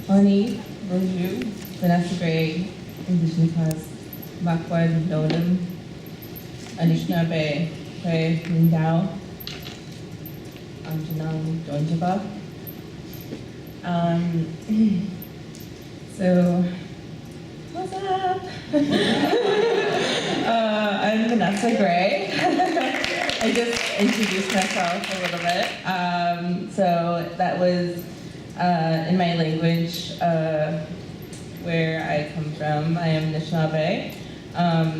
Ani, bonjour, Vanessa Gray, Indigenous Backward Lodum, Anishinaabe, Kwe Lindau, Aamjiwnaang Nation. So, what's up? I'm Vanessa Gray. I just introduced myself a little bit. So that was in my language where I come from. I am Anishinaabe.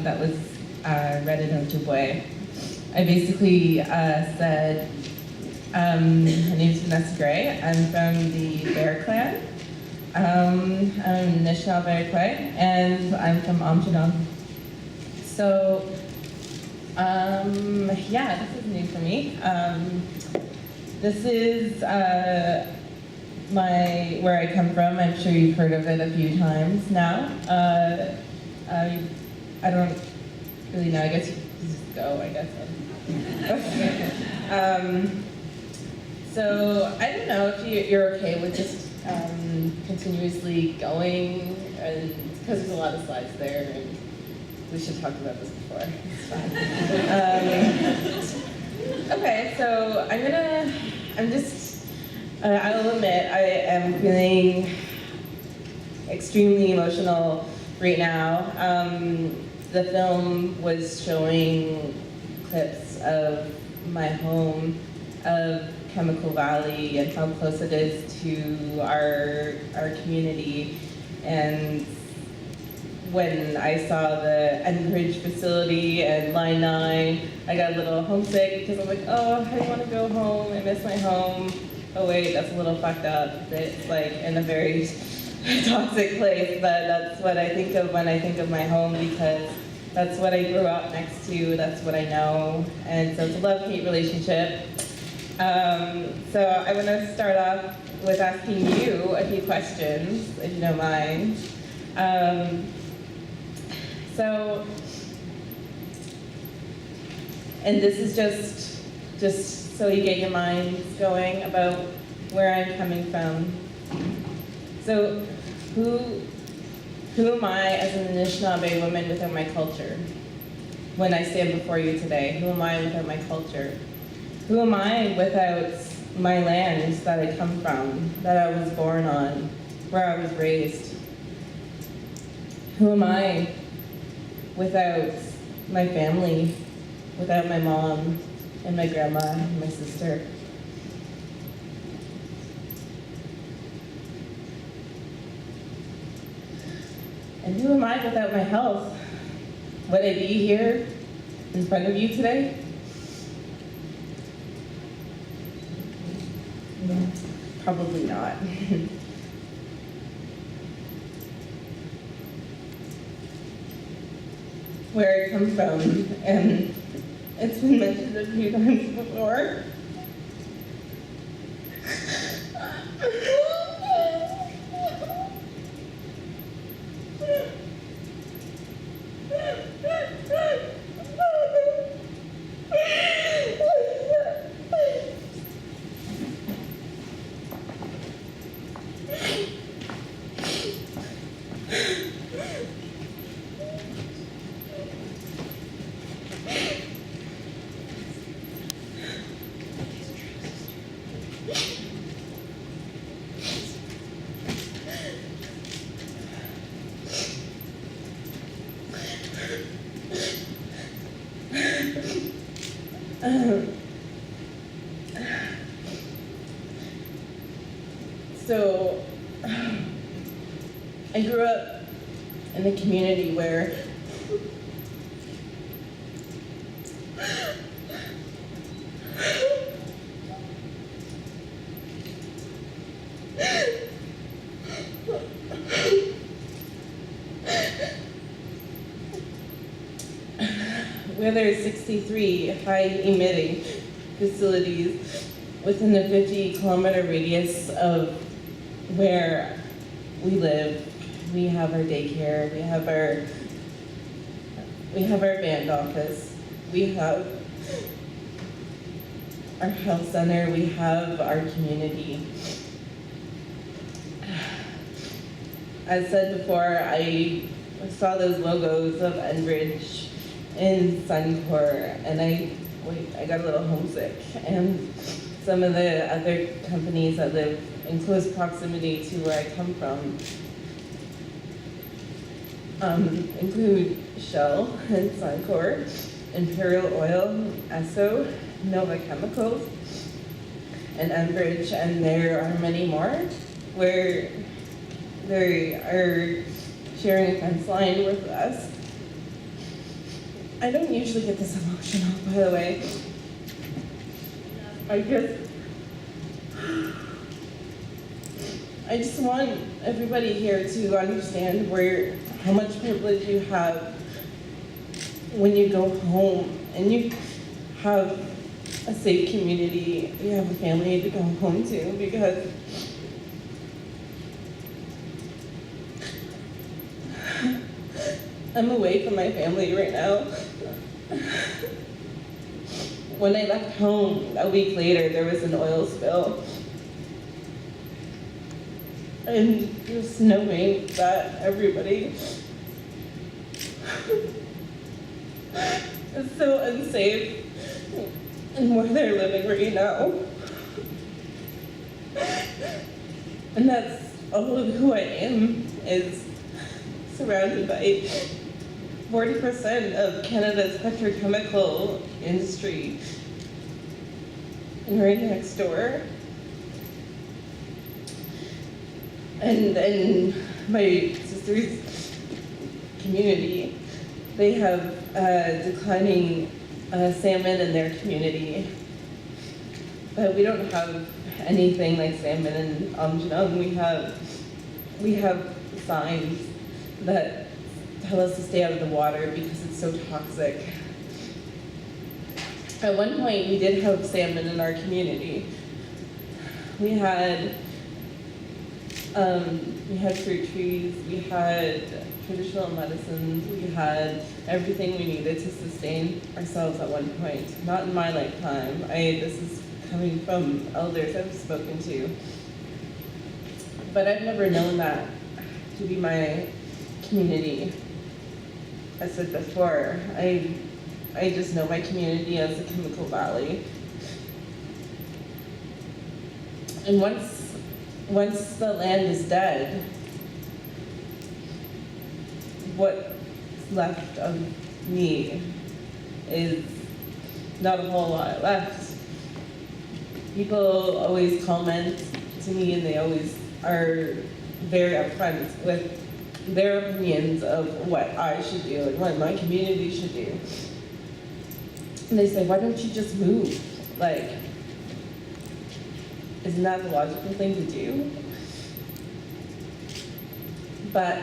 That was read in Ojibwe. I basically said, my name is Vanessa Gray. I'm from the Bear Clan. I'm Anishinaabe Kwe, and I'm from Aamjiwnaang. So, yeah, this is new for me. This is where I come from. I'm sure you've heard of it a few times now. I don't really know. I guess you just go. I guess. So I don't know if you're okay with just continuously going, and because there's a lot of slides there, and we should talk about this before. It's fine. Okay, so I'll admit I am feeling extremely emotional right now. The film was showing clips of my home, of Chemical Valley, and how close it is to our community. And when I saw the Enbridge facility and Line 9, I got a little homesick because I'm like, oh, I want to go home. I miss my home. Oh wait, that's a little fucked up. It's like in a very toxic place, but that's what I think of when I think of my home, because that's what I grew up next to. That's what I know, and so it's a love-hate relationship. So I want to start off with asking you a few questions, if you don't mind. And this is just so you get your minds going about where I'm coming from. So who am I as an Anishinaabe woman without my culture? When I stand before you today, who am I without my culture? Who am I without my land that I come from, that I was born on, where I was raised? Who am I without my family, without my mom and my grandma and my sister? And who am I without my health? Would I be here in front of you today? Probably not. Where I come from, and it's been mentioned a few times before. So, I grew up in a community where there's 63 high-emitting facilities within a 50-kilometer radius of where we live. We have our daycare, we have our band office, we have our health center, we have our community. as said before, I saw those logos of Enbridge and Suncor, and I got a little homesick. And some of the other companies that live in close proximity to where I come from include Shell and Suncor, Imperial Oil, Esso, Nova Chemicals, and Enbridge, and there are many more where they are sharing a fence line with us. I don't usually get this emotional, by the way. I just want everybody here to understand how much privilege you have when you go home and you have a safe community, you have a family to go home to, because I'm away from my family right now. When I left home a week later, there was an oil spill. And just knowing that everybody is so unsafe in where they're living right now. And that's all of who I am, is surrounded by 40% of Canada's petrochemical industry, and right next door. And in my sister's community, they have declining salmon in their community. But we don't have anything like salmon in Aamjiwnaang. We have signs that tell us to stay out of the water because it's so toxic. At one point, we did have salmon in our community. We had fruit trees, we had traditional medicines, we had everything we needed to sustain ourselves at one point. Not in my lifetime. This is coming from elders I've spoken to. But I've never known that to be my community. I said before, I just know my community as a chemical valley. And once the land is dead, what's left of me is not a whole lot left. People always comment to me, and they always are very upfront with their opinions of what I should do and what my community should do. And they say, why don't you just move? Like, isn't that the logical thing to do? But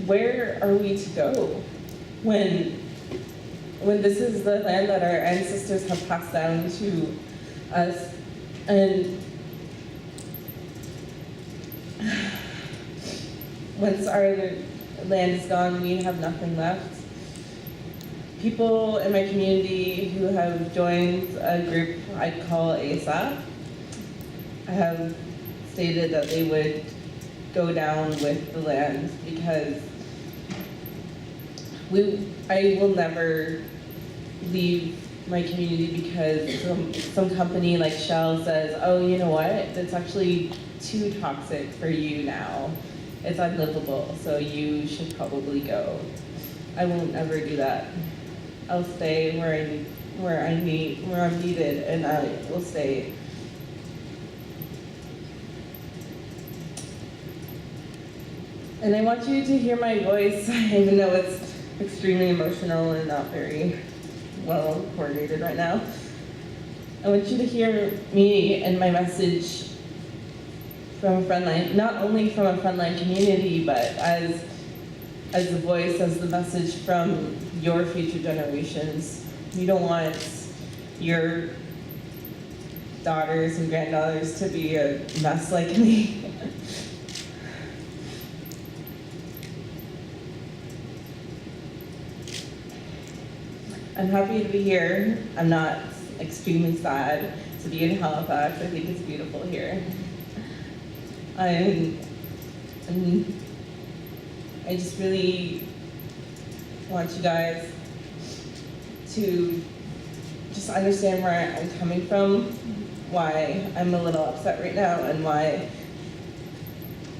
where are we to go when this is the land that our ancestors have passed down to us? And once our land is gone, we have nothing left. People in my community who have joined a group I'd call ASAP have stated that they would go down with the land because I will never leave my community because some company like Shell says, oh, you know what, it's actually too toxic for you now. It's unlivable, so you should probably go. I won't ever do that. I'll stay where I'm needed, and I will stay. And I want you to hear my voice, even though it's extremely emotional and not very well coordinated right now. I want you to hear me and my message from a frontline, not only from a frontline community, but as the voice, as the message from your future generations. You don't want your daughters and granddaughters to be a mess like me. I'm happy to be here. I'm not extremely sad to be in Halifax. I think it's beautiful here. And I just really want you guys to just understand where I'm coming from, why I'm a little upset right now, and why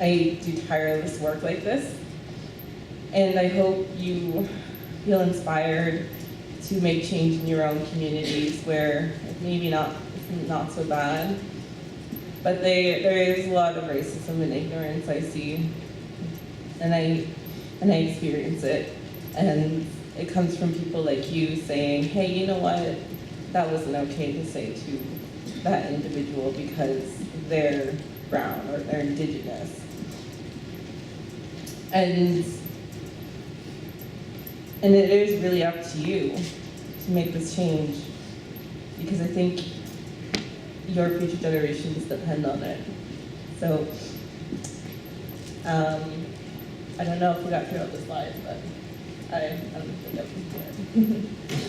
I do tireless work like this. And I hope you feel inspired to make change in your own communities where maybe it's not so bad. But there is a lot of racism and ignorance I see, and I experience it. And it comes from people like you saying, hey, you know what, that wasn't okay to say to that individual because they're brown or they're indigenous. And it is really up to you to make this change, because I think your future generations depend on it. So, I don't know if we got through all the slides, but I don't think that was good.